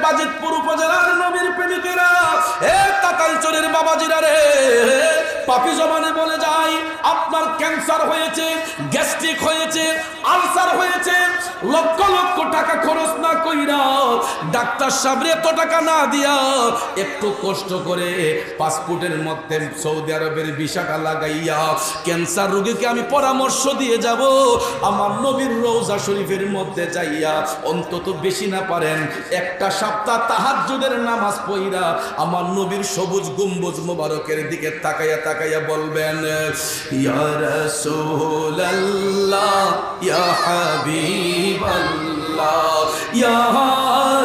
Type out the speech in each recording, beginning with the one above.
বাজিতপুর উপজেলার নবীর প্রেমিকেরা, এ তাতালচরের বাবাজিরা রে, পাপি জবানে বলে যায় আপনার ক্যান্সার হয়েছে, গ্যাস্ট্রিক হয়েছে, আলসার হয়েছে, লক্ষ লক্ষ টাকা খরচ না কইরা, ডাক্তার সাহেব এত টাকা না দিয়া একটু কষ্ট করে পাসপোর্টের মধ্যে সৌদি আরবের ভিসাটা লাগাইয়া ক্যান্সার রোগীকে আমি পরামর্শ দিয়ে যাব আমার নবীর রওজা শরীফের মধ্যে যাইয়া অন্তত বেশি না পারেন একটা সপ্তাহ তাহাজ্জুদের নামাজ পড়া আমার নবীর সবুজ গম্বুজ মোবারকের দিকে তাকাইয়া তাকাইয়া বলবেন, ইয়া রাসূলুল্লাহ ইয়া হাবিবাল্লাহ ইয়া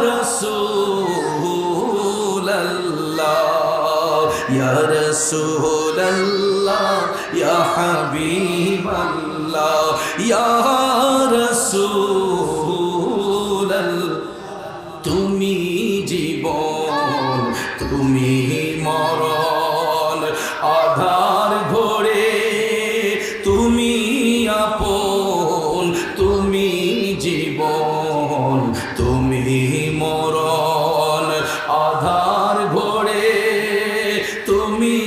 রাসূলুল্লাহ ইয়া রাসূলুল্লাহ ইয়া হাবিবাল্লাহ ইয়া রাসূলুল্লাহ। তুমি জীবন তুমি মরণ, আধার ঘরে তুমি আপন, তুমি জীবন তুমি মরণ, আধার ঘরে তুমি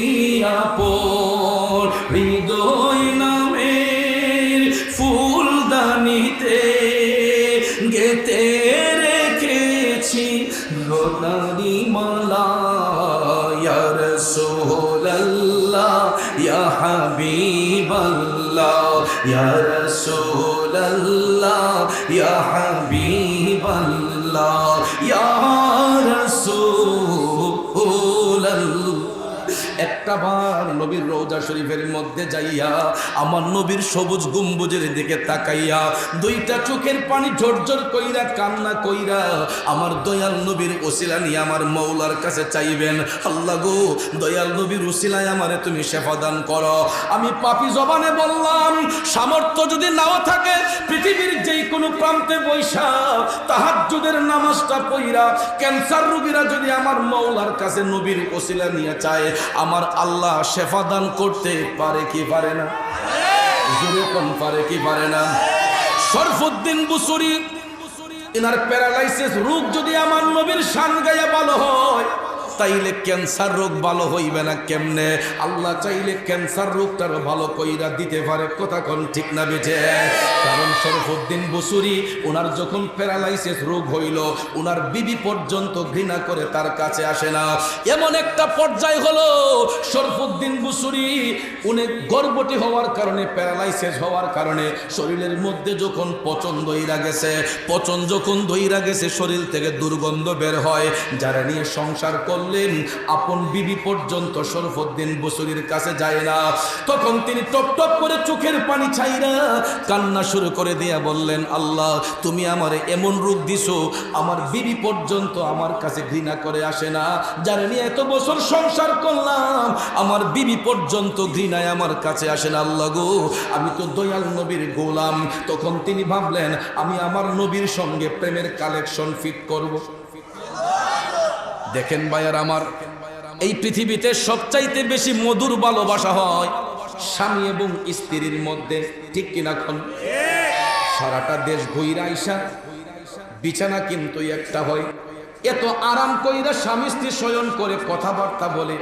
আপন, হৃদয় নামের ফুলদানিতে গেতে রেখেছি গোলারি মালা, ইয়া রাসূলুল্লাহ ইয়া হাবিবাল্লাহ ইয়া রাসূলুল্লাহ ইয়া হাবিবাল্লাহ ইয়া রাসূলুল্লাহ। একটা বার নবীর রওজা শরীফের মধ্যে যাইয়া আমার নবীর সবুজ গম্বুজের দিকে তাকাইয়া দুইটা চোখের পানি ঝরঝর কইরা কান্না কইরা আমার দয়াল নবীর ওসিলা নিয়ে আমার মওলার কাছে চাইবেন, আল্লাহ গো দয়াল নবীর ওসিলায় আমারে তুমি শেফা দান করো। আমি পাপী জবানে বললাম, সামর্থ্য যদি নাও থাকে পৃথিবীর যেই কোনো প্রান্তে বৈশা তাহাজ্জুদের নামাজটা পড়া ক্যান্সার রোগীরা যদি আমার মওলার কাছে নবীর ওসিলা নিয়ে চায়, আমার আল্লাহ শেফা দান করতে পারে কি পারে না? যেরকম পারে কি পারে না? শরফুদ্দিন বুসুরি এনার প্যারালাইসিস রোগ যদি আমার নবীর শান গায়ে ভালো হয়, তাইলে ক্যান্সার রোগ ভালো হইবে না কেমনে? আল্লাহ চাইলে ক্যান্সার রোগটারও ভালো কইরা দিতে পারে, কথা কোন ঠিক না বেঠে? কারণ শরফুদ্দিন বুসুরি ওনার যখন প্যারালাইসিস রোগ হইল, ওনার বিবি পর্যন্ত ঘৃণা করে তার কাছে আসে না। এমন একটা পর্যায় হলো শরফুদ্দিন বুসুরি উনি গর্ভবতী হওয়ার কারণে, প্যারালাইসিস হওয়ার কারণে শরীরের মধ্যে যখন পচন দইরা গেছে, পচন যখন দইরা গেছে শরীর থেকে দুর্গন্ধ বের হয়, যারা নিয়ে সংসার করলেন আপন বিবি পর্যন্ত শরফুদ্দিন বুসুরির কাছে যায় না। তখন তিনি টপ টপ করে চোখের পানি ছাইরা কান্না শুরু করে দিয়া বললেন, আল্লাহ তুমি আমারে এমন রোগ দিছো আমার বিবি পর্যন্ত আমার কাছে ঘৃণা করে আসে না, যারা নিয়ে এত বছর সংসার করলাম আমার বিবি পর্যন্ত ঘৃণায় আমার কাছে আসে না। আল্লাহ গো আমি তো দয়াল নবীর গোলাম। তখন তিনি ভাবলেন আমি আমার নবীর সঙ্গে প্রেমের কালেকশন ফিট করব। দেখেন ভাইয়ার আমার, এই পৃথিবীতে সবচাইতে বেশি মধুর ভালোবাসা হয় স্বামী এবং স্ত্রীর মধ্যে, ঠিক কিনা? কোন সারাটা দেশ ঘুইরা আইসা বিছানা কিন্তু একটা হয়, এত আরাম কইরা স্বামী স্ত্রী শয়ন করে কথাবার্তা বলে,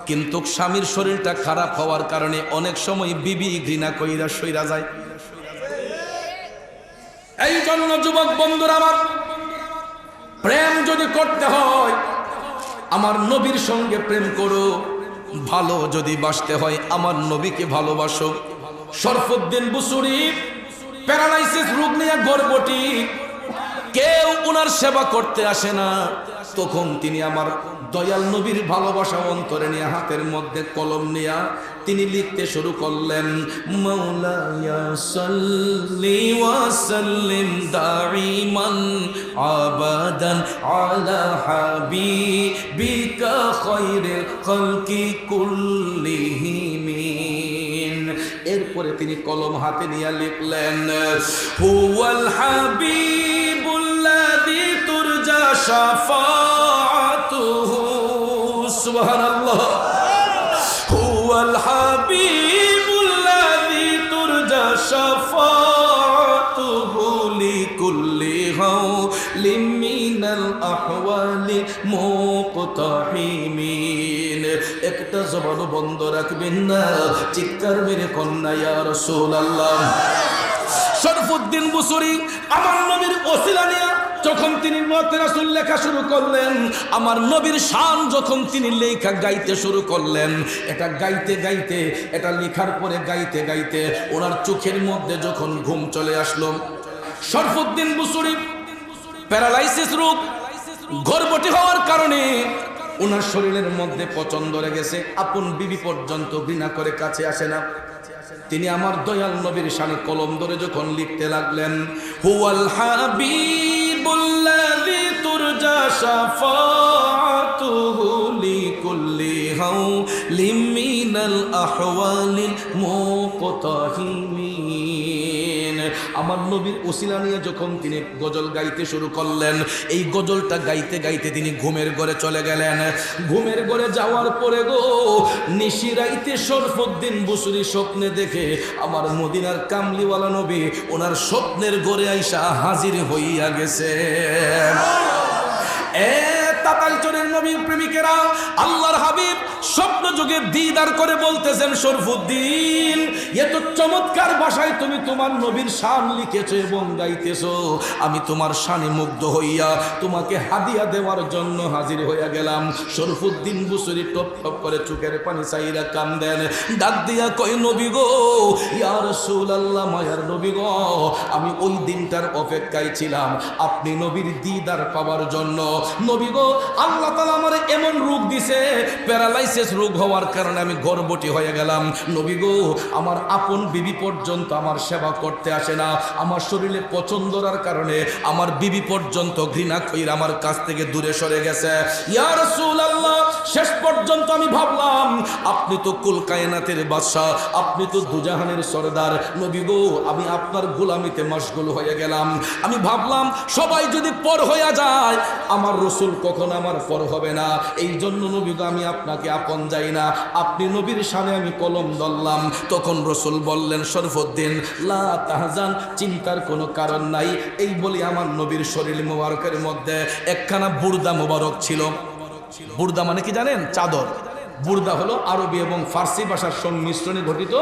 কিন্তু স্বামীর শরীরটা খারাপ হওয়ার কারণে অনেক সময় বিবি ঘৃণা কইরা সইরা যায়। এই জন্য যুবক বন্ধুরা আমার, প্রেম যদি করতে হয় আমার নবীর সঙ্গে প্রেম করো, ভালো যদি বাসতে হয় আমার নবীকে ভালোবাসো। শরফুদ্দিন বুসুরি প্যারালাইসিস রোগ নিয়ে গর্ভবতী, কেউ ওনার সেবা করতে আসে না। তখন তিনি আমার দয়াল নবীর ভালোবাসা অন্তরে নিয়ে হাতের মধ্যে কলম নিয়ে তিনি লিখতে শুরু করলেন, মাওলায়া সাল্লি ওয়া সাল্লিম দাইমান আবাদান আলা হাবিবিকা খায়রিল খালকি কুল্লিহিম। এরপরে তিনি কলম হাতে নিয়ে লিখলেন, হুয়াল হাবিবুল্লাযী তুরজা শাফাআতুহু, সুবহানাল্লাহ, হুয়াল হাবিবুল্লাযী তুরজা শাফাআতুহু লিকুল্লি হাওলিম মিনাল আহওয়ালি মুকতাহিমিন। একটা জবান বন্ধ রাখবেন না, চিৎকার মেরে কন্যা ইয়া রাসূলুল্লাহ। শরফুদ্দীন বুসরি আমার নবীর ওসিলা নিয়া যখন তিনি নতে রাসূল লেখা শুরু করলেন, আমার নবীর শান যখন তিনি লেখা গাইতে শুরু করলেন, এটা গাইতে গাইতে, এটা লেখার পরে গাইতে গাইতে ওনার চোখের মধ্যে যখন ঘুম চলে আসলো, শরফুদ্দীন বুসরি প্যারালাইসিস রোগ, গর্ভবতী হওয়ার কারণে ওনার শরীরের মধ্যে পচন ধরে গেছে, আপন বিবি পর্যন্ত ঘৃণা করে কাছে আসে না। তিনি আমার দয়াল নবীর শানে কলম ধরে যখন লিখতে লাগলেন, হুয়াল হাবিবুল্লাযী তুরজা শাফাআতুহু লিকুল্লি হাওলিম মিনাল আহওয়ালিল মুকতাহিমিন। আমার নবীর ওসিলা নিয়ে যখন তিনি গজল গাইতে শুরু করলেন, এই গজলটা গাইতে গাইতে তিনি ঘুমের ঘরে চলে গেলেন। ঘুমের ঘরে যাওয়ার পরে গো নিশিরাইতে শরফুদ্দীন বুসরি স্বপ্নে দেখে আমার মদিনার কামলিওয়ালা নবী ওনার স্বপ্নের ঘরে আইসা হাজির হইয়া গেছে। তাতালচরের নবী প্রেমিকেরা, আল্লাহর হাবিব স্বপ্ন যুগে দিদার করে বলতেছেন, শরফুদ্দীন এত চমৎকার ভাষায় তুমি তোমার নবীর শান লিখেছো এবং গাইতেছো, আমি তোমার শানে মুগ্ধ হইয়া তোমাকে হাদিয়া দেওয়ার জন্য হাজির হইয়া গেলাম। শরফুদ্দীন বুসরি টপ টপ করে চোখের পানি চাইরা কান্দেন, ডাক দিয়া কয়, নবী গো, ইয়া রাসূলুল্লাহ, মায়ার নবী গো, আমি ওই দিনটার অপেক্ষায় ছিলাম আপনি নবীর দিদার পাওয়ার জন্য। নবী গো, আল্লাহ তাআলা আমার এমন রোগ দিছে, প্যারালাইসিস রোগ হওয়ার কারণে আমি গর্ভবতী হয়ে গেলাম। নবী গো, আমার আপন বিবি পর্যন্ত আমার সেবা করতে আসে না, আমার শরীরে পচন ধরার কারণে আমার বিবি পর্যন্ত ঘৃণা কইরা আমার কাছ থেকে দূরে সরে গেছে। ইয়া রাসূলুল্লাহ, শেষ পর্যন্ত আমি ভাবলাম আপনি তো কুল কায়নাতের বাদশা, আপনি তো দুজাহানের সরদার। নবী গো, আমি আপনার গোলামিতে মশগুল হয়ে গেলাম। আমি ভাবলাম সবাই যদি পর হয়ে যায়, আমার রাসূল কখন আমার পর হবে না, এই জন্য নবী গো আমি আপনাকে আপন যাই না, আপনি নবীর শানে আমি কলম ধরলাম। তখন রাসূল বললেন, শরফুদ্দীন লা তাহজান, চিন্তার কোনো কারণ নাই। এই বলি আমার নবীর শরীর মোবারকের মধ্যে একখানা বুরদা মোবারক ছিল। বুরদা মানে কি জানেন? চাদর। বুরদা হলো আরবি এবং ফার্সি ভাষার সংমিশ্রণে গঠিত,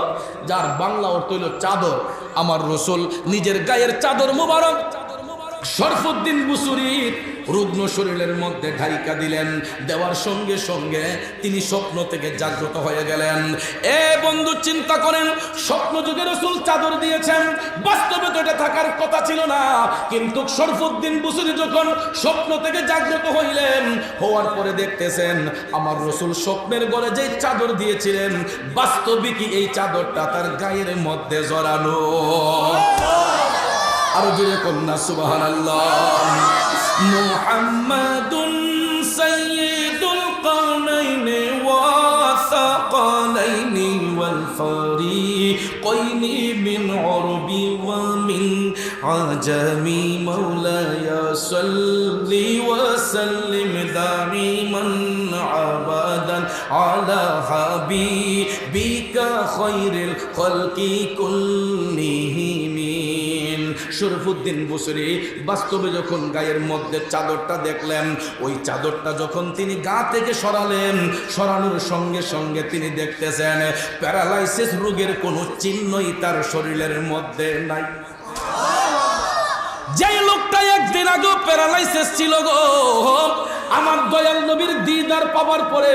যার বাংলা অর্থ হলো চাদর। আমার রাসূল নিজের গায়ের চাদর মোবারক শরফুদ্দীন বুসরির রুগ্ন শরীরের মধ্যে ঢাইকা দিলেন। দেওয়ার সঙ্গে সঙ্গে তিনি স্বপ্ন থেকে জাগ্রত হয়ে গেলেন। এ বন্ধু, চিন্তা করেন, স্বপ্ন যুগে রাসূল চাদর দিয়েছেন, বাস্তবে তো এটা থাকার কথা ছিল না। কিন্তু শরফুদ্দীন বুসরি যখন স্বপ্ন থেকে জাগ্রত হইলেন, হওয়ার পরে দেখতেছেন আমার রাসূল স্বপ্নের ঘরে যে চাদর দিয়েছিলেন, বাস্তবিকই এই চাদরটা তার গায়ের মধ্যে জড়ানো। আরো জোরে কন্যা সুবহানাল্লাহ। মুহাম্মাদুন সাইয়্যিদুল কাওনাইনি ওয়া সাকালাইনি ওয়াল ফারিকাইনি মিন উরবি ওয়া মিন আজামি, মাওলায়া সাল্লি ওয়া সাল্লিম দাইমান আবাদান আলা হাবিবিকা খায়রিল খালকি কুল্লিহিম। শরফুদ্দীন বুসরি বাস্তবে যখন গায়ের মধ্যে চাদরটা দেখলেন, ওই চাদরটা যখন তিনি গা থেকে সরালেন, সরানোর সঙ্গে সঙ্গে তিনি দেখতেছেন প্যারালাইসিস রোগের কোনো চিহ্নই তার শরীরের মধ্যে নাই। যেই লোকটা একদিন আগে প্যারালাইসিস ছিল গো, আমার দয়াল নবীর দিদার পাওয়ার পরে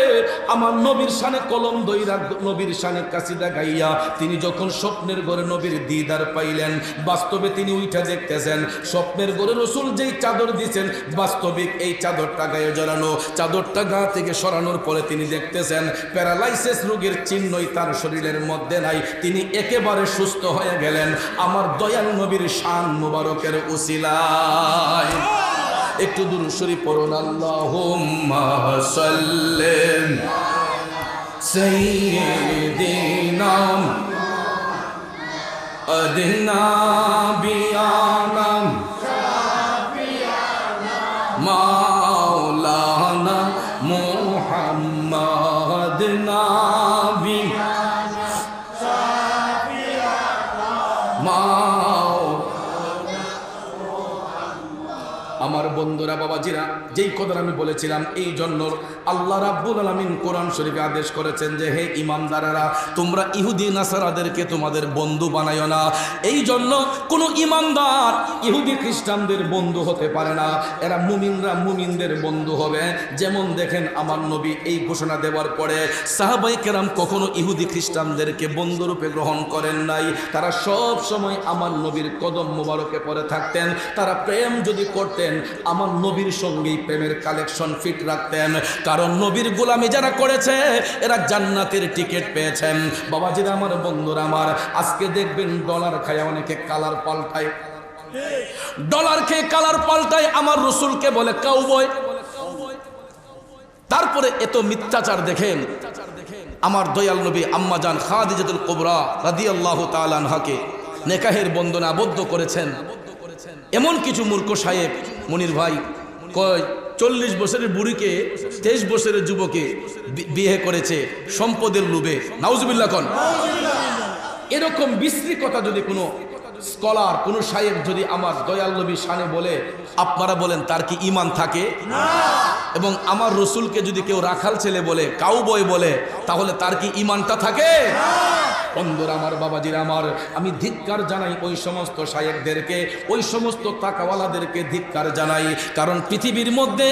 আমার নবীর শানে কলম দইরা, নবীর শানে কাসিদা গাইয়া তিনি যখন স্বপ্নের ঘরে নবীর দিদার পাইলেন, বাস্তবে তিনি উইঠা দেখতেছেন স্বপ্নের ঘরে রাসূল যেই চাদর দিয়েছেন, বাস্তবিক এই চাদরটা গায়ে জড়ানো। চাদরটা গা থেকে সরানোর পরে তিনি দেখতেছেন প্যারালাইসিস রোগের চিহ্নই তার শরীরের মধ্যে নাই, তিনি একেবারে সুস্থ হয়ে গেলেন আমার দয়াল নবীর শান মুবারকের উসিলায়। একটু দুরূদ শরীফ পড়ুন, আল্লাহুম্মা সাল্লি সাইয়্যিদিনা আদিনা বিয়ানা মাওলানা মুহাম্মাদ নাবি আমার বন্ধুরা, বাবাজিরা, যেই কথা আমি বলেছিলাম, এই জন্য আল্লাহ রাব্বুল আলামিন কোরআন শরীফে আদেশ করেছেন যে হে ঈমানদারেরা, তোমরা ইহুদি নাসারাদেরকে তোমাদের বন্ধু বানাইও না। এই জন্য কোনো ঈমানদার ইহুদি খ্রিস্টানদের বন্ধু হতে পারে না, এরা মুমিনরা মুমিনদের বন্ধু হবে। যেমন দেখেন আমার নবী এই ঘোষণা দেওয়ার পরে সাহাবায়ে কেরাম কখনো ইহুদি খ্রিস্টানদেরকে বন্ধুরূপে গ্রহণ করেন নাই। তারা সব সময় আমার নবীর কদম মোবারকে পড়ে থাকতেন। তারা প্রেম যদি করতেন আমার নবীর সঙ্গেই প্রেমের কালেকশন ফিট রাখতেন, কারণ নবীর গোলামি যারা করেছে এরা জান্নাতের টিকিট পেয়েছেন। বাবাজিরা আমার, বন্ধুরা আমার, আজকে দেখবেন ডলার খায় অনেকে কালার পাল্টায়, ডলার খেয়ে কালার পাল্টায়, আমার রসুলকে বলে কাউবয়। তারপরে এত মিথ্যাচার দেখেন, আমার দয়াল নবী আম্মাজান খাদিজাতুল কুবরা রাদিয়াল্লাহু তাআলা আনহাকে নেকাহের বন্ধনে আবদ্ধ করেছেন। এমন কিছু মূর্খ সাহেব, মনির ভাই কয় 40 বছরের বুড়িকে 23 বছরের যুবকে বিয়ে করেছে সম্পদের লোভে। নাউজুবিল্লাহ কোন এরকম বিশ্রী কথা যদি কোনো স্কলার, কোনো সাহেব যদি আমার দয়াল নবী শানে বলে, আপনারা বলেন তার কি ঈমান থাকে? এবং আমার রসুলকে যদি কেউ রাখাল ছেলে বলে, কাউবয় বলে, তাহলে তার কি ঈমানটা থাকে? বন্ধুরা আমার, বাবাজিরা আমার, আমি ধিক্কার জানাই ওই সমস্ত শায়েখদেরকে, ওই সমস্ত টাকাওয়ালাদেরকে ধিক্কার জানাই। কারণ পৃথিবীর মধ্যে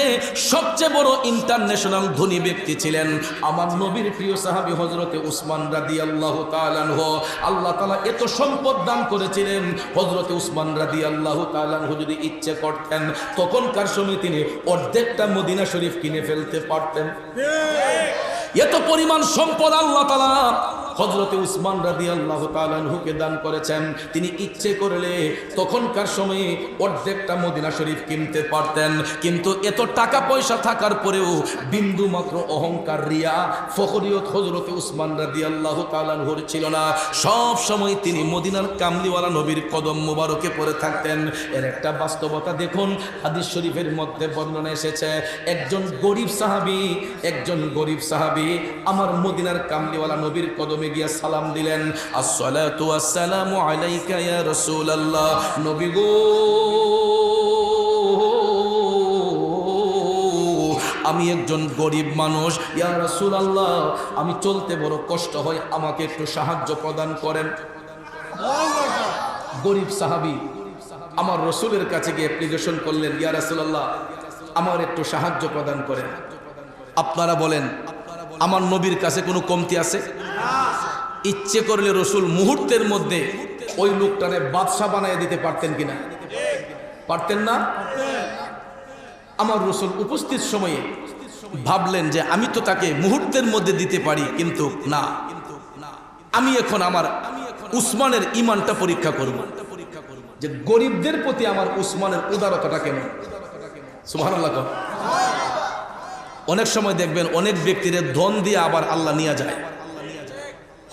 সবচেয়ে বড় ইন্টারন্যাশনাল ধনী ব্যক্তি ছিলেন আমার নবীর প্রিয় সাহাবী হযরতে উসমান রাদিয়াল্লাহু তাআলা আনহু। আল্লাহ তাআলা এত সম্পদ দান করেছিলেন, হযরতে উসমান রাদিয়াল্লাহু তাআলা আনহু যদি ইচ্ছে করতেন তখনকার সময় তিনি অর্ধেকটা মদিনা শরীফ কিনে ফেলতে পারতেন। এত পরিমাণ সম্পদ আল্লাহ তাআলা হযরতে উসমান রাদিয়াল্লাহু তাআলা আনহুকে দান করেছেন। তিনি ইচ্ছে করলে তখনকার সময়ে অর্ধেকটা মদিনা শরীফ কিনতে পারতেন। কিন্তু এত টাকা পয়সা থাকার পরেও বিন্দু মাত্র অহংকার, রিয়া, ফখরিয়ত হযরতে উসমান রাদিয়াল্লাহু তাআলা আনহুর ছিল না। সব সময় তিনি মদিনার কামলিওয়ালা নবীর কদম মোবারকে পড়ে থাকতেন। এর একটা বাস্তবতা দেখুন, হাদিস শরীফের মধ্যে বর্ণনা এসেছে, একজন গরিব সাহাবী আমার মদিনার কামলিওয়ালা নবীর কদমে গিয়া সালাম দিলেন, আসসালাতু ওয়াসসালামু আলাইকা ইয়া রাসূলুল্লাহ। নবী গো, আমি একজন গরিব মানুষ, ইয়া রাসূলুল্লাহ, আমি চলতে বড় কষ্ট হয়, আমাকে একটু সাহায্য প্রদান করেন। গরিব সাহাবী আমার রসুলের কাছে গিয়ে অ্যাপ্লিকেশন করলেন, ইয়া রাসূলুল্লাহ, আমার একটু সাহায্য প্রদান করেন। আপনারা বলেন আমার নবীর কাছে কোনো কমতি আছে? ইচ্ছে করলে রসুল মুহূর্তের মধ্যে ওই লোকটারে বাদশা বানায় দিতে পারতেন কিনা? পারতেন না? আমার রসুল উপস্থিত সময়ে ভাবলেন যে আমি তো তাকে মুহূর্তের মধ্যে দিতে পারি, কিন্তু না, আমি এখন আমার উসমানের ঈমানটা পরীক্ষা করব, যে গরিবদের প্রতি আমার উসমানের উদারতাটা কেমন। সুবহানাল্লাহ। অনেক সময় দেখবেন অনেক ব্যক্তির ধন দিয়ে আবার আল্লাহ নিয়ে যায়,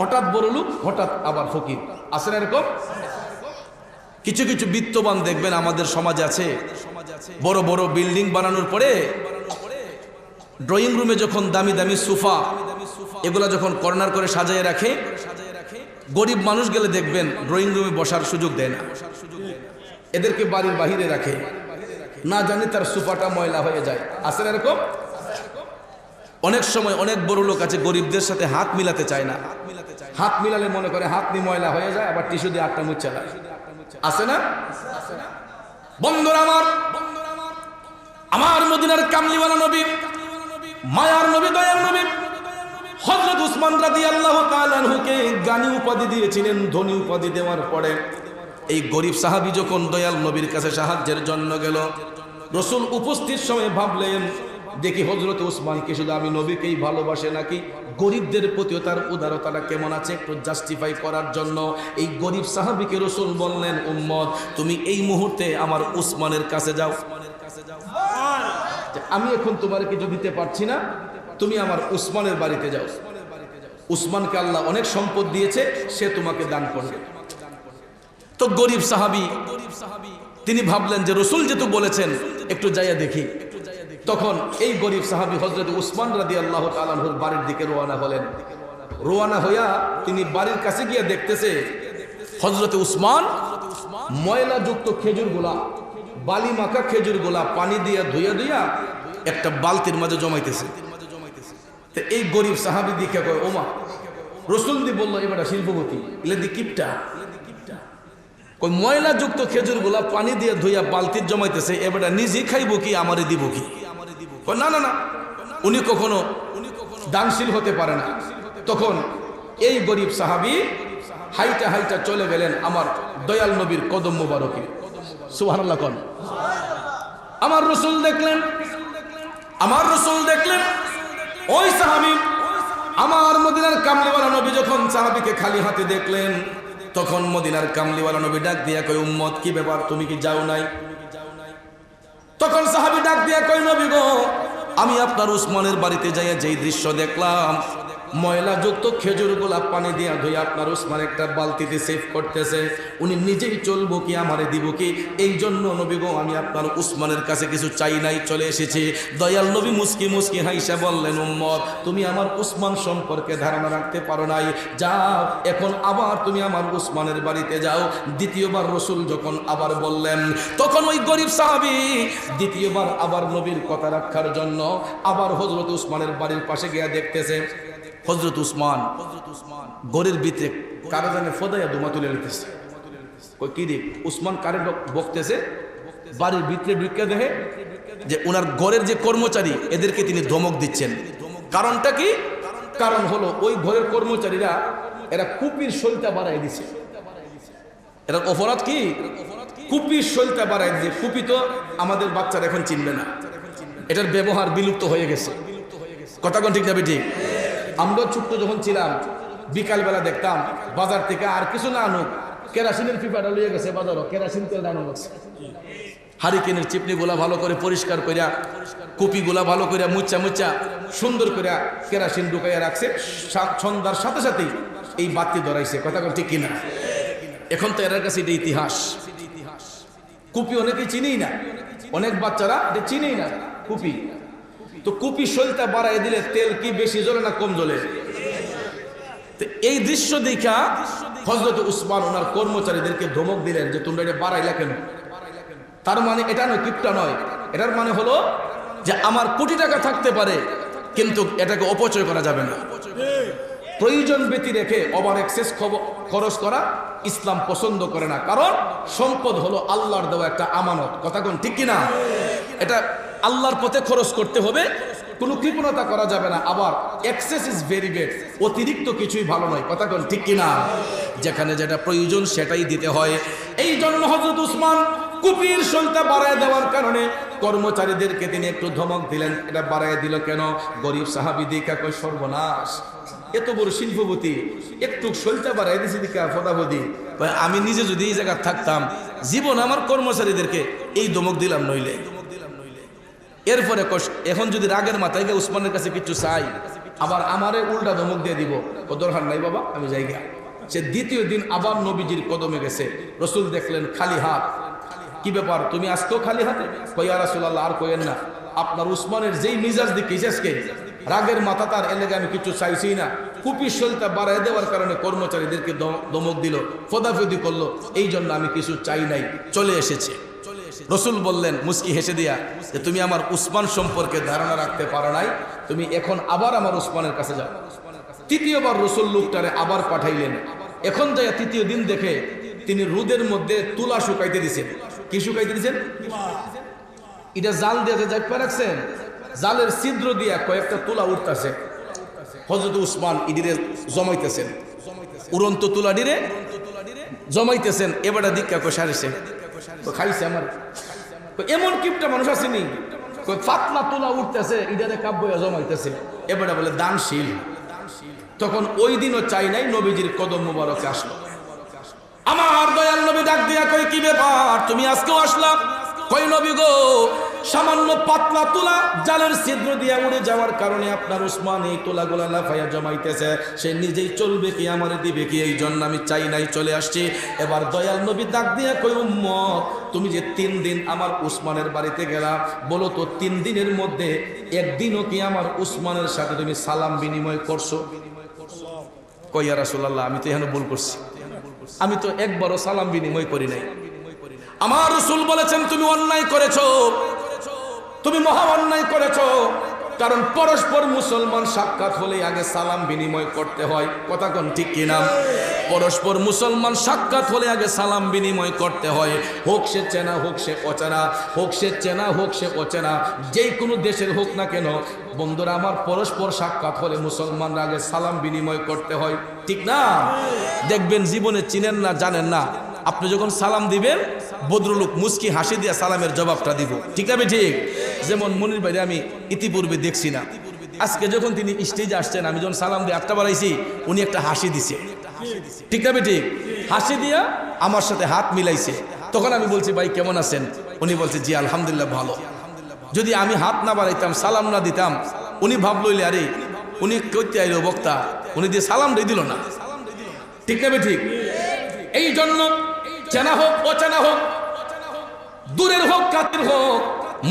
হঠাৎ বড় লোক, হঠাৎ আবার ফকির। আছে না এরকম? কিছু কিছু বিত্তবান দেখবেন আমাদের সমাজে আছে, বড় বড় বিল্ডিং বানানোর পরে ড্রয়িং রুমে যখন দামি দামি সোফা এগুলা যখন কর্নার করে সাজায় রাখে, গরিব মানুষ গেলে দেখবেন ড্রয়িং রুমে বসার সুযোগ দেয় না, এদেরকে বাড়ির বাহিরে রাখে, না জানি তার সোফাটা ময়লা হয়ে যায়। আছে না এরকম? অনেক সময় অনেক বড় লোক আছে গরিবদের সাথে হাত মিলাতে চায় না, হাত মিলালে মনে করে হাত নিয়ে ময়লা হয়ে যায়, আবার টিস্যু দিয়ে হাতটা মুছে দেয়। আছে না? বন্ধুরা আমার মদিনার কামলিওয়ালা নবী, মায়ার নবী, দয়ার নবী হযরত উসমান রাদিয়াল্লাহু তাআলা আনহুকে জ্ঞানী উপাধি দিয়েছিলেন। ধনী উপাধি দেওয়ার পরে এই গরিব সাহাবী যখন দয়াল নবীর কাছে সাহায্যের জন্য গেল, রসুল উপস্থিত সময়ে ভাবলেন, দেখি হযরত উসমানকে শুধু আমি নবীকেই ভালোবাসে নাকি গরিবদের প্রতিও তার উদারতাটা কেমন আছে, একটু জাস্টিফাই করার জন্য এই গরিব সাহাবীকে রসুল বললেন, উম্মত, তুমি এই মুহূর্তে আমার উসমানের কাছে যাও, আমি এখন তোমার কিছু দিতে পারছি না, তুমি আমার উসমানের বাড়িতে যাও, উসমানকে আল্লাহ অনেক সম্পদ দিয়েছে, সে তোমাকে দান করবে। তো গরিব সাহাবী তিনি ভাবলেন যে রসুল যেহেতু বলেছেন একটু যাইয়া দেখি। তখন এই গরিব সাহাবী হযরত উসমান রাদিয়াল্লাহু তাআলা আনহুর বাড়ির দিকে রওনা হলেন। রওনা হইয়া তিনি বাড়ির কাছে গিয়ে দেখতেছে হযরত উসমান ময়লাযুক্ত খেজুরগুলা বালি মাখা খেজুর গোলা পানি দিয়া ধুইয়া ধুইয়া একটা বালতির মাঝে জমাইতেছে। তো এই গরিব সাহাবি দিকে কয় ওমা, রসুল দি বললো এবারে শিল্পপতি এলে দি কিপটা কই ময়লা যুক্ত খেজুর গোলা পানি দিয়ে ধুইয়া বালতির জমাইতেছে, এবারে নিজে খাইব কি আমারে দিব কি? না না না, উনি কখনো দানশীল হতে পারে না। তখন এই গরিব সাহাবি হাইটা হাইটা চলে গেলেন আমার দয়াল নবীর কদম মোবারকে। সুবহানাল্লাহ কোন। আমার রসুল দেখলেন, আমার রসুল দেখলেন ওই সাহাবি আমার মদিনার কামলিওয়ালা নবী যখন সাহাবিকে খালি হাতে দেখলেন, তখন মদিনার কামলিওয়ালা নবী ডাক দিয়া কয় উম্মত কি ব্যাপার, তুমি কি যাও নাই? তখন সাহাবি ডাক দিয়া কয় নবী গো, আমি আপনার উসমানের বাড়িতে যাইয়া যেই দৃশ্য দেখলাম, ময়লা যুক্ত খেজুর গোলাপ পানি দিয়া ধুই আপনার উসমান একটা বালতিতে সেভ করতেছে, উনি নিজেই চলবো কি আমারে দিব কি? এই জন্য নবী গো আমি আপনার উসমানের কাছে কিছু চাই নাই, চলে এসেছি। দয়াল নবী মুস্কি মুস্কি হাইসা বললেন উম্মত তুমি আমার উসমান সম্পর্কে ধারণা রাখতে পারো নাই, যাও এখন আবার তুমি আমার উসমানের বাড়িতে যাও। দ্বিতীয়বার রসুল যখন আবার বললেন, তখন ওই গরিব সাহাবী দ্বিতীয়বার আবার নবীর কথা রাখার জন্য আবার হযরত উসমানের বাড়ির পাশে গিয়ে দেখতেছে হযরত উসমান গরের ভিতরে কারো জানে ফদাইয়া দুমা তুলে নিতেছে। কই কি রে উসমান কারে বকতেছে? বাড়ির ভিতরে ঢুকে দেখে যে ওনার ঘরের যে কর্মচারী এদেরকে তিনি ধমক দিচ্ছেন। কারণটা কি? কারণ হলো ওই ঘরের কর্মচারীরা এরা কুপির শৈলটা বাড়াই দিছে। এরা অপরাধ কি? কুপির শৈলটা বাড়াই দিছে। কুপি তো আমাদের বাচ্চারা এখন চিনবে না, এটার ব্যবহার বিলুপ্ত হয়ে গেছে। কথা কোন ঠিক না বেটি? আমরা ছোট্ট যখন ছিলাম বিকালবেলা দেখতাম বাজার থেকে আর কিছু না আনুক, কেরাসিনের পিপাটা লইয়ে গেছে বাজারও, কেরাসিন তেল আনো গেছে। হারিকেনের চিপনি গুলা ভালো করে পরিষ্কার করিয়া, কুপি গুলা ভালো করে মুচ্চা মুচ্চা সুন্দর করে কেরাসিন ঢুকাইয়া রাখছে। সন্ধ্যার সাথে সাথেই এই বাতি ধরাইছে। কথা কোন ঠিক কিনা? এখন তো এর কাছে এটা ইতিহাস। কুপি অনেকেই চিনেই না, অনেক বাচ্চারা এটা চিনেই না কুপি। তো কুপি শৈলটা বাড়াই দিলে তেল কি বেশি জ্বলে না কম জ্বলে? এই দৃশ্য দেখা হযরত উসমান ওনার কর্মচারীদেরকে ধমক দিলেন যে তোমরা এটা বাড়াইলা কেন? তার মানে এটা নয়, কিপটা নয়, এটার মানে হলো যে আমার কোটি টাকা থাকতে পারে কিন্তু এটাকে অপচয় করা যাবে না। প্রয়োজন ব্যতি রেখে ওভার এক্সেস খরচ করা ইসলাম পছন্দ করে না। কারণ সম্পদ হলো আল্লাহর দেওয়া একটা আমানত। কথা কোন ঠিক কিনা? এটা আল্লাহর পথে খরচ করতে হবে, কোনো কৃপণতা করা যাবে না। আবার এক্সেস ইজ ভেরি ব্যাড, অতিরিক্ত কিছুই ভালো নয়। কথা কোন ঠিক কিনা? যেখানে যেটা প্রয়োজন সেটাই দিতে হয়। এই জন্য হযরত উসমান কুপির শৈলটা বাড়ায় দেওয়ার কারণে কর্মচারীদেরকে তিনি একটু ধমক দিলেন। এটা বাড়ায় দিল কেন? গরিব সাহাবী দেখা কয় সর্বনাশ, এত বড় শিল্পপতি একটু শৈলটা বাড়াই দিয়েছে দিকা ফদাফদি। আমি নিজে যদি এই জায়গায় থাকতাম জীবন আমার কর্মচারীদেরকে এই ধমক দিলাম নইলে। এরপরে এখন যদি রাগের মাথায় গিয়ে উসমানের কাছে কিছু চাই, আবার আমারে উল্টা ধমক দিয়ে দিব, ও দরকার নাই বাবা আমি জায়গা। সে দ্বিতীয় দিন আবার নবীজির কদমে গেছে। রসুল দেখলেন খালি হাত। কি ব্যাপার, তুমি আজকেও খালি হাতে? কইয়া রাসূলুল্লাহ আর কইেন না, আপনার উসমানের যেই মিজাজ দেখিস আজকে রাগের মাথা তার এলাকা আমি কিছু চাইছি না। কুপির শৈলটা বাড়াই দেওয়ার কারণে কর্মচারীদেরকে ধমক দিল, ফদাফদি করলো, এই জন্য আমি কিছু চাই নাই, চলে এসেছে। রসুল বললেন মুস্কি হেসে দিয়া যে তুমি আমার উসমান সম্পর্কে ধারণা রাখতে পারো নাই, তুমি এখন আবার আমার উসমানের কাছে যাও। তৃতীয়বার রসুল লোকটারে আবার পাঠাইলেন। এখন যাই তৃতীয় দিন দেখে তিনি রোদের মধ্যে তুলা শুকাইতে দিছেন। কি শুকাইতে দিছেন? এটা জাল দিয়ে জাইপা রাখছেন, জালের ছিদ্র দিয়া কয়েকটা তুলা উঠতেছে। হযরত উসমান ইডিরে জমাইতেছেন, উড়ন্ত তুলা ডিরে জমাইতেছেন। এবারে দীক্ষা কষারেছে খাইছে আমার এমন কিপটা মানুষ আসেনি, পাতলা তুলা উঠতেছে ইডারে কাব্য জমাইতেছে। এবারে বলে দানশীল। তখন ওই দিনও চাই নাই, নবীজির কদম মোবারকে আসলো। আমার দয়াল নবী ডাক দিয়া কই কি ব্যাপার, তুমি আজকেও আসলাম? কই নবী গো, সামান্য পাতলা তুলা জালের ছিদ্র দিয়া উড়ে যাওয়ার কারণে আপনার উসমান এই তুলাগুলা লাফাইয়া জমাইতেছে, সে নিজেই চলবে কি আমারে দিবে কি, এই জন্য আমি চাই নাই, চলে আসছি। এবার দয়াল নবী ডাক দিয়া কই উম্মত, তুমি যে 3 দিন আমার উসমানের বাড়িতে গেলা, বলো তো 3 দিনের মধ্যে একদিনও কি আমার উসমানের সাথে তুমি সালাম বিনিময় করছো? কইয়া রাসূলুল্লাহ আমি তো এখানে ভুল করছি, আমি তো একবারও সালাম বিনিময় করি নাই। আমার রাসূল বলেছেন তুমি অন্যায় করেছো, তুমি মহা অন্যায় করেছো। কারণ পরস্পর মুসলমান সাক্ষাৎ হলে আগে সালাম বিনিময় করতে হয়। কথা কোন ঠিক কিনা? পরস্পর মুসলমান সাক্ষাৎ হলে আগে সালাম বিনিময় করতে হয়। হোক সে চেনা, হোক সে অচেনা, হোক সে চেনা, হোক সে অচেনা, যেই কোনো দেশের হোক না কেন বন্ধুরা আমার, পরস্পর সাক্ষাৎ হলে মুসলমানরা আগে সালাম বিনিময় করতে হয়, ঠিক না? দেখবেন জীবনে চিনেন না, জানেন না, আপনি যখন সালাম দিবেন ভদ্রলোক মুস্কি হাসি দিয়ে সালামের জবাবটা দিব, ঠিক আছে? ঠিক যেমন মনির ভাই আমি ইতিপূর্বে দেখছি না, আজকে যখন তিনি স্টেজে আসছেন আমি যখন সালাম দিয়ে আটটা বাড়াইছি উনি একটা হাসি দিছে, ঠিক আছে? ঠিক হাসি দিয়া আমার সাথে হাত মিলাইছে। তখন আমি বলছি ভাই কেমন আছেন? উনি বলছে জি আলহামদুলিল্লাহ ভালো। যদি আমি হাত না বাড়াইতাম, সালাম না দিতাম, উনি ভাবলইলে আরে উনি কইতে আইলো বক্তা, উনি দিয়ে সালাম দিয়ে দিল না, ঠিক না? ঠিক এই জন্য চেনা হোক অচেনা হোক, দূরের হোক কাছের হোক,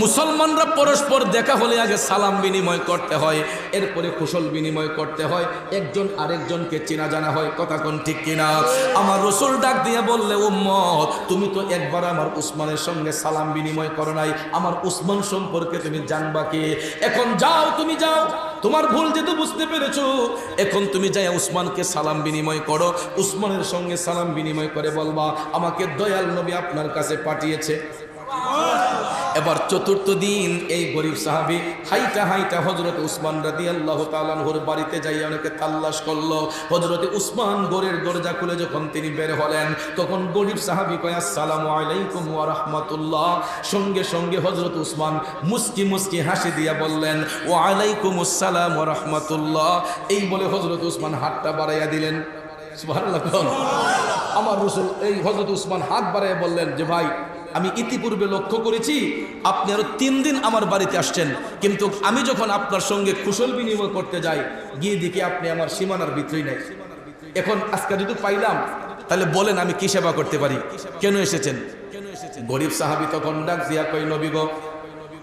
মুসলমানরা পরস্পর দেখা হলে আগে সালাম বিনিময় করতে হয়, এরপরে কুশল বিনিময় করতে হয়, একজন আরেকজনকে চেনা জানা হয়। কথা কোন ঠিক কিনা? আমার রাসূল ডাক দিয়ে বললে উম্মত তুমি তো একবার আমার উসমানের সঙ্গে সালাম বিনিময় করো নাই, আমার উসমান সম্পর্কে তুমি জানবা কি? এখন যাও, তুমি যাও, তোমার ভুল যেহেতু বুঝতে পেরেছো, এখন তুমি যাই উসমানকে সালাম বিনিময় করো, উসমানের সঙ্গে সালাম বিনিময় করে বলবা আমাকে দয়াল নবী আপনার কাছে পাঠিয়েছে। এবার চতুর্থ দিন এই গরিব সাহাবী হাইটা হাইটা হযরত উসমান রাদিয়াল্লাহু তাআলা আনহুর বাড়িতে যাইয়া অনেকে তালাশ করলো। হযরত উসমান ঘরের দরজা খুলে যখন তিনি বের হলেন তখন গরিব সাহাবী কয় আসসালামু আলাইকুম ওয়া রাহমাতুল্লাহ। সঙ্গে সঙ্গে হযরত উসমান মুস্কি মুস্কি হাসি দিয়া বললেন ওয়া আলাইকুমুস সালাম ওয়া রাহমাতুল্লাহ। এই বলে হযরত উসমান হাতটা বাড়াইয়া দিলেন। সুবহানাল্লাহ। আমার রাসূল এই হযরত উসমান হাত বাড়াইয়া বললেন যে ভাই আমি ইতিপূর্বে লক্ষ্য করেছি আপনি আরো 3 দিন আমার বাড়িতে আসছেন, কিন্তু আমি যখন আপনার সঙ্গে কুশল বিনিময় করতে যাই গিয়ে দেখি আপনি আমার সীমানার ভিতরেই নাই। এখন আজকে যদি পাইলাম তাহলে বলেন আমি কি সেবা করতে পারি, কেন এসেছেন? গরিব সাহাবী তখন ডাক দিয়া কই নবী গো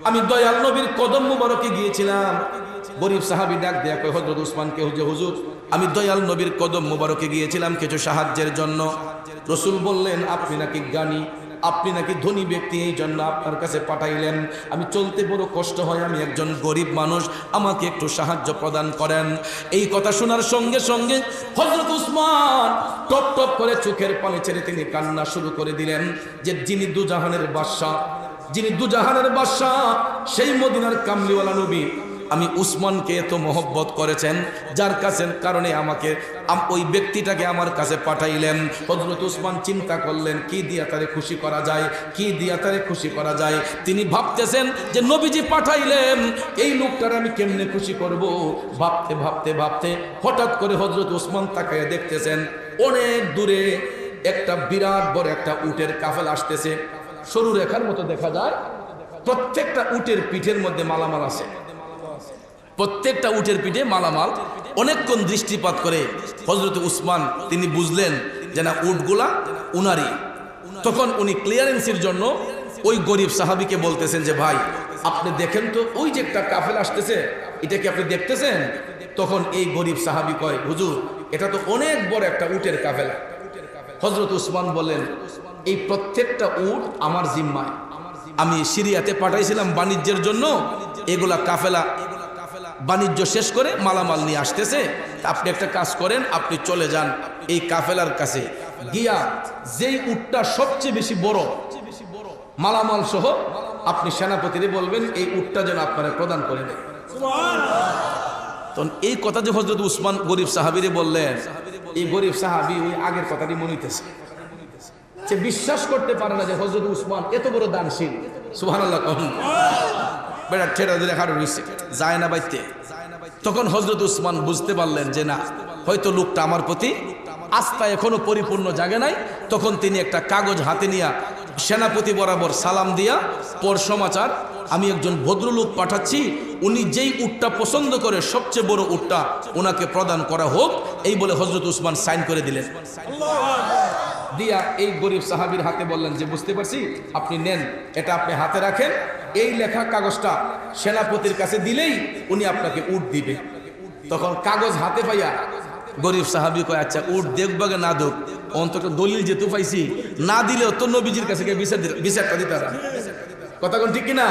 আমি দয়াল নবীর কদম মুবারকে গিয়েছিলাম। গরিব সাহাবী ডাক দিয়া কই হযরত উসমানকে হুজুর আমি দয়াল নবীর কদম মুবারকে গিয়েছিলাম কিছু সাহায্যের জন্য। রাসূল বললেন আপনি নাকি জ্ঞানী, আপনি নাকি ধনী ব্যক্তি, এই জন্য আপনার কাছে পাঠাইলেন। আমি চলতে বড় কষ্ট হয়, আমি একজন গরিব মানুষ, আমাকে একটু সাহায্য প্রদান করেন। এই কথা শোনার সঙ্গে সঙ্গে হযরত উসমান টপ টপ করে চোখের পানি ছেড়ে তিনি কান্না শুরু করে দিলেন যে যিনি দুজাহানের বাদশা, যিনি দুজাহানের বাদশা সেই মদিনার কামলিওয়ালা নবী আমি উসমানকে এত মহব্বত করেছেন যার কাছে কারণে আমাকে ওই ব্যক্তিটাকে আমার কাছে পাঠাইলেন। হযরত উসমান চিন্তা করলেন কি দিয়া তারে খুশি করা যায়, কি দিয়া তারে খুশি করা যায়। তিনি ভাবতেছেন যে নবীজি পাঠাইলেন এই লোকটার আমি কেমনে খুশি করব। ভাবতে ভাবতে ভাবতে হঠাৎ করে হযরত উসমান তাকায় দেখতেছেন অনেক দূরে একটা বিরাট বড় একটা উটের কাফেলা আসতেছে। সরু রেখার মতো দেখা যায়, প্রত্যেকটা উটের পিঠের মধ্যে মালামাল আছে, প্রত্যেকটা উটের পিঠে মালামাল। অনেকক্ষণ দৃষ্টিপাত করে হযরত উসমান তিনি বুঝলেন যে না উটগুলা উনারই। তখন উনি ক্লিয়ারেন্সের জন্য ওই গরিব সাহাবীকে বলতেছেন যে ভাই আপনি দেখেন তো ওই যে একটা কাফেলা আসতেছে, এটা কি আপনি দেখতেছেন? তখন এই গরিব সাহাবী কয় হুজুর এটা তো অনেক বড় একটা উটের কাফেলা। হযরত উসমান বলেন এই প্রত্যেকটা উট আমার জিম্মায়, আমি সিরিয়াতে পাঠাইছিলাম বাণিজ্যের জন্য, এগুলা কাফেলা বাণিজ্য শেষ করে মালামাল নিয়ে আসতেছে। আপনি একটা কাজ করেন, আপনি চলে যান এই কাফেলার কাছে গিয়া যেই উটটা সবচেয়ে বেশি বড় মালামাল সহ আপনি সেনাপতিরে বলবেন এই উটটা যেন আপনারা প্রদান করে দেয়। তখন এই কথা যে হযরত উসমান গরিব সাহাবীরে বললেন, এই গরিব সাহাবী ওই আগের কথাটি মনিতেছে, সে বিশ্বাস করতে পারে না যে হযরত উসমান এত বড় দানশীল। সুবহানাল্লাহ। বেটা ঠেড়া দিলে হাড় রইছে যায় না বাইতে। তখন হযরত উসমান বুঝতে পারলেন যে না হয়তো লোকটা আমার প্রতি আস্থা এখনো পরিপূর্ণ জাগে নাই। তখন তিনি একটা কাগজ হাতে নিয়ে সেনাপতি বরাবর সালাম দিয়া পর সমাচার আমি একজন ভদ্রলোক পাঠাচ্ছি, উনি যেই উটটা পছন্দ করে সবচেয়ে বড় উটটা ওনাকে প্রদান করা হোক, এই বলে হযরত উসমান সাইন করে দিলেন। দিয়া এই গরিব সাহাবীর হাতে বললেন যে বুঝতে পারছি আপনি নেন, এটা আপনি হাতে রাখেন, এই লেখা কাগজটা সেনাপতির কাছে দিলেই উনি আপনাকে উট দিবে। তখন কাগজ হাতে পাইয়া গরিব সাহাবী কয় আচ্ছা উট দেখবাগে না দুক অন্তত দলিল যেহেতু পাইছি, না দিলেও তো নবীজির কাছে গিয়ে বিচারটা দিতে পারা। কথা কোন ঠিক কিনা?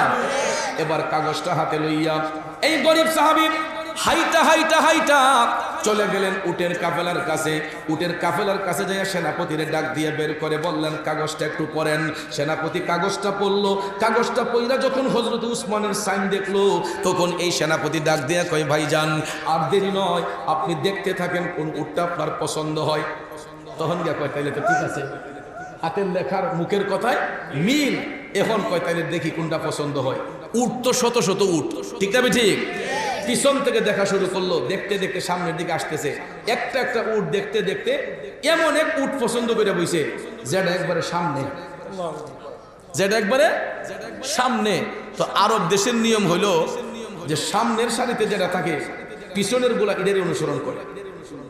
এবার কাগজটা হাতে লইয়া এই গরিব সাহাবী হাইটা হাইটা হাইটা চলে গেলেন উটের কাফেলার কাছে। উটের কাফেলার কাছে যাইয়া সেনাপতিরে ডাক দিয়ে বের করে বললেন, কাগজটা একটু পড়েন। সেনাপতি কাগজটা পড়লো। কাগজটা পড়া যখন হযরত উসমানের সাইন দেখলো, তখন এই সেনাপতি ডাক দিয়ে কয়, ভাইজান আর দেরি নয়, আপনি দেখতে থাকেন কোন উটটা আপনার পছন্দ হয়। তখন গিয়া কয়, তাইলে তো ঠিক আছে, হাতের লেখার মুখের কথায় মিল। এখন কয়, তাইলে দেখি কোনটা পছন্দ হয়। উট তো শত শত উট, ঠিক না ঠিক? পিছন থেকে দেখা শুরু করলো, দেখতে দেখতে সামনের দিকে আসতেছে। একটা একটা উট দেখতে দেখতে এমন এক উট পছন্দ করে বইছে যেটা একবারে সামনে, যেটা একবারে সামনে। তো আরব দেশের নিয়ম হইলো যে সামনের সারিতে যেটা থাকে পিছনের গুলা এদের অনুসরণ করে।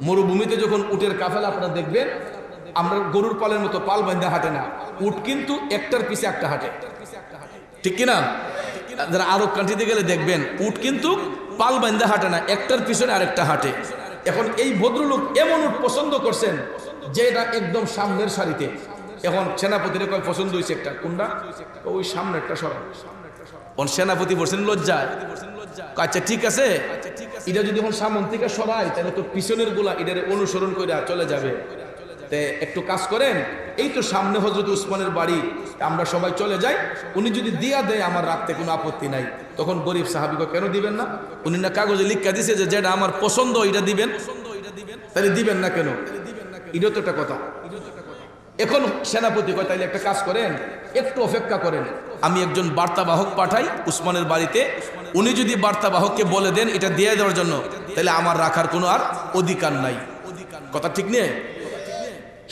মরুভূমিতে যখন উটের কাফেলা আপনারা দেখবেন, আমরা গরুর পালের মতো পাল বাঁধা হাঁটে না, উট কিন্তু একটার পিছে একটা হাঁটে, ঠিক কিনা? যারা আরব কান্ট্রিতে গেলে দেখবেন উট কিন্তু পাল বাঁধা হাঁটে না, একটার পিছনে আরেকটা হাঁটে। এখন এই ভদ্রলোক এমন উট পছন্দ করছেন যে এটা একদম সামনের সারিতে। এখন সেনাপতির কয় পছন্দ হয়েছে একটা, কোনটা? ওই সামনে একটা সরা। সেনাপতি বলছেন লজ্জায়, আচ্ছা ঠিক আছে, এটা যদি এখন সামন থেকে সরাই তাহলে তো পিছনের গুলা এটার অনুসরণ করে চলে যাবে। একটু কাজ করেন, এই তো সামনে হযরত উসমানের বাড়ি, আমরা সবাই চলে যাই, উনি যদি দিয়া দেয় আমার রাখতে কোনো আপত্তি নাই। তখন গরিব সাহাবীকে কেন দিবেন না? উনি না কাগজে লিখা দিছে যে যেটা আমার পছন্দ এটা দিবেন, তাহলে দিবেন না কেন? এটা তো একটা কথা। এখন সেনাপতি কয়, তাইলে একটা কাজ করেন, একটু অপেক্ষা করেন, আমি একজন বার্তাবাহক পাঠাই উসমানের বাড়িতে, উনি যদি বার্তাবাহককে বলে দেন এটা দিয়ে দেওয়ার জন্য, তাহলে আমার রাখার কোনো আর অধিকার নাই। কথা ঠিক নেই?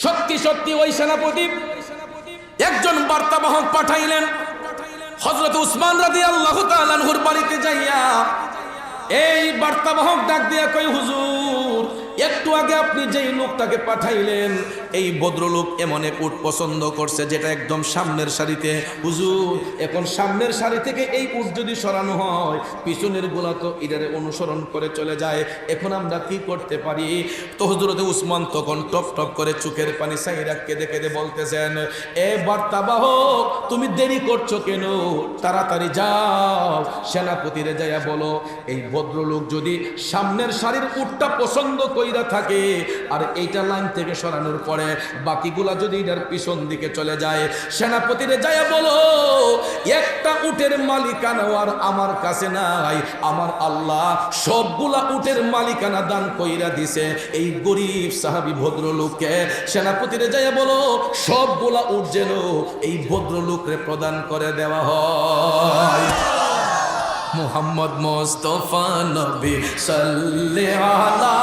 সত্যি সত্যি ওই সেনাপতি একজন বার্তাবাহক পাঠাইলেন। হযরত উসমান রাদিয়াল্লাহু তাআলা আনহুর বাড়িতে যাইয়া এই বার্তাবাহক ডাক দিয়া কই, হুজুর একটু আগে আপনি যেই লোকটাকে পাঠাইলেন, এই ভদ্রলোক এমন এক উট পছন্দ করছে যেটা একদম সামনের সারিতে। হুজুর এখন সামনের সারি থেকে এই উট যদি সরানো হয়, পিছনের গুলা তো এটারে অনুসরণ করে চলে যায়, এখন আমরা কি করতে পারি? তো হযরত উসমান তখন টপ টপ করে চোখের পানি সাইরা কেঁদে কেঁদে বলতেছেন, এ বার্তাবাহক তুমি দেরি করছো কেন? তাড়াতাড়ি যাও, সেনাপতিরে যাইয়া বলো এই ভদ্রলোক যদি সামনের সারির উটটা পছন্দ কইরা থাকে আর এইটা লাইন থেকে সরানোর পরে বাকিগুলা যদি এটার পিছন দিকে চলে যায়, সেনাপতিরে যাইয়া বলো একটা উটের মালিকানা আর আমার কাছে নাই, আমার আল্লাহ সবগুলা উটের মালিকানা দান কইরা দিছে এই গরিব সাহাবী ভদ্রলোককে। সেনাপতিরে যাইয়া বলো সবগুলা উট যেন এই ভদ্রলোকরে প্রদান করে দেওয়া হয়। মুহাম্মদ মুস্তাফা নবী সাল্লাল্লাহু আলা,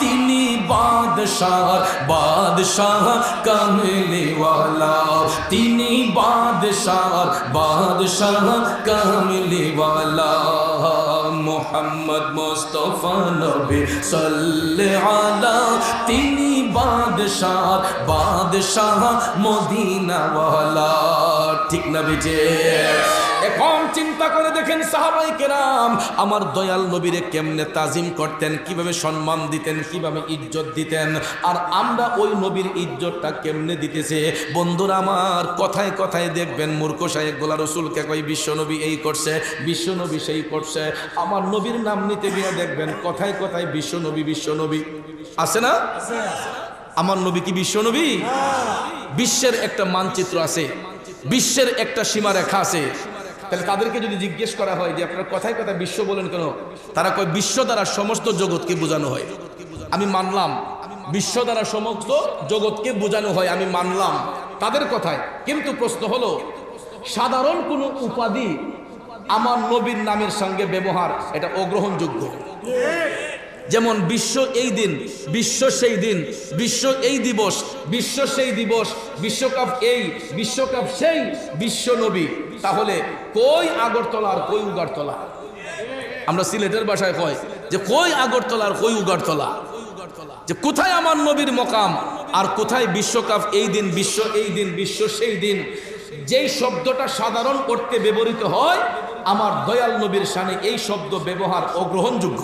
তিনি বাদশাহ বাদশাহ কামলি ওয়ালা, তিনি বাদশাহ বাদশাহ কামলি ওয়ালা। মুহাম্মদ মুস্তাফা নবী সাল্লাল্লাহু আলা, তিনি বাদশাহ বাদশাহ মদিনা ওয়ালা, ঠিক না বিজে? এখন চিন্তা করে দেখেন সাহাবায়ে কেরাম আমার দয়াল নবীরে কেমনে তাজিম করতেন, কিভাবে সম্মান দিতেন, কিভাবে ইজ্জত দিতেন, আর আমরা ওই নবীর ইজ্জতটা কেমনে দিতেছে। বন্ধুরা আমার, কথায় কথায় দেখবেন মূর্খ সাহেবগুলা রসুলকে কই বিশ্বনবী এই করছে, বিশ্বনবী সেই করছে। আমার নবীর নাম নিতে গিয়ে দেখবেন কথায় কথায় বিশ্বনবী বিশ্বনবী আছে না? আমার নবী কি বিশ্বনবী? বিশ্বের একটা মানচিত্র আছে, বিশ্বের একটা সীমারেখা আছে। তাহলে তাদেরকে যদি জিজ্ঞেস করা হয় যে আপনারা কথায় কথায় বিশ্ব বলেন কেন, তারা কয় বিশ্ব দ্বারা সমস্ত জগৎকে বোঝানো হয়। আমি মানলাম বিশ্ব দ্বারা সমস্ত জগৎকে বোঝানো হয়, আমি মানলাম তাদের কথায়। কিন্তু প্রশ্ন হলো সাধারণ কোনো উপাধি আমার নবীর নামের সঙ্গে ব্যবহার এটা অগ্রহণযোগ্য। যেমন বিশ্ব এই দিন, বিশ্ব সেই দিন, বিশ্ব এই দিবস, বিশ্ব সেই দিবস, বিশ্বকাপ এই, বিশ্বকাপ সেই, বিশ্ব নবী। তাহলে কই আগরতলা আর কই উগারতলা? আমরা সিলেটের ভাষায় কয় যে কই আগরতলা আর কই উগারতলা, যে কোথায় আমার নবীর মকাম আর কোথায় বিশ্বকাপ এই দিন, বিশ্ব এই দিন, বিশ্ব সেই দিন। যেই শব্দটা সাধারণ অর্থে ব্যবহৃত হয় আমার দয়াল নবীর শানে এই শব্দ ব্যবহার অগ্রহণযোগ্য,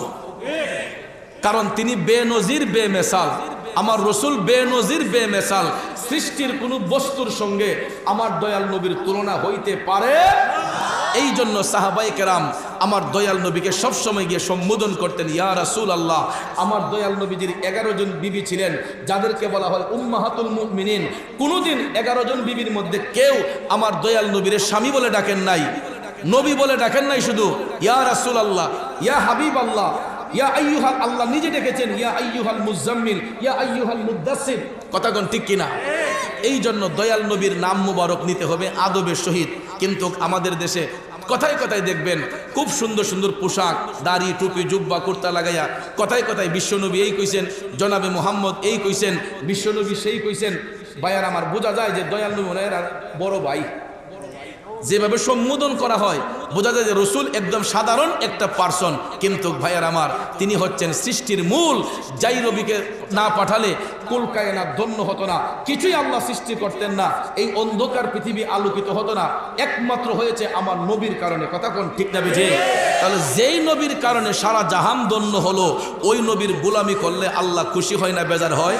কারণ তিনি বেনজির বেমেসাল। আমার রসুল বেনজির বেমেসাল, সৃষ্টির কোনো বস্তুর সঙ্গে আমার দয়াল নবীর তুলনা হইতে পারে। এই জন্য সাহাবায়ে কেরাম আমার দয়াল নবীকে সবসময় গিয়ে সম্বোধন করতেন ইয়া রাসূলুল্লাহ। আমার দয়াল নবীজির 11 জন বিবি ছিলেন, যাদেরকে বলা হয় উম্মাহাতুল মুমিনিন। কোনোদিন 11 জন বিবির মধ্যে কেউ আমার দয়াল নবীর স্বামী বলে ডাকেন নাই, নবী বলে ডাকেন নাই, শুধু ইয়া রাসূলুল্লাহ, ইয়া হাবিবাল্লাহ, ইয়া আইয়ুহাল, আল্লাহ নিজে ডেকেছেন ইয়া আইয়ুহাল মুজাম্মিল, ইয়া আইয়ুহাল মুদাসসির। কথা কোন ঠিক কিনা? এই জন্য দয়াল নবীর নাম মুবারক নিতে হবে আদবের সহিত। কিন্তু আমাদের দেশে কথায় কথায় দেখবেন খুব সুন্দর সুন্দর পোশাক, দাড়ি, টুপি, জুব্বা, কুর্তা লাগাইয়া কথায় কথায় বিশ্বনবী এই কইছেন, জনাবে মুহাম্মদ এই কইছেন, বিশ্বনবী সেই কইছেন। ভাইয়ার আমার বোঝা যায় যে দয়াল নবী ওনার বড় ভাই। যেভাবে সম্বোধন করা হয় বোঝা যায় যে রসুল একদম সাধারণ একটা পার্সন, কিন্তু ভাইয়ার আমার তিনি হচ্ছেন সৃষ্টির মূল। যাই নবীকে না পাঠালে কুল কায়নাত ধন্য হতো না, কিছুই আল্লাহ সৃষ্টি করতেন না, এই অন্ধকার পৃথিবী আলোকিত হতো না, একমাত্র হয়েছে আমার নবীর কারণে। কথা কোন ঠিক না বুঝে? তাহলে যেই নবীর কারণে সারা জাহান ধন্য হলো, ওই নবীর গোলামি করলে আল্লাহ খুশি হয় না বেজার হয়?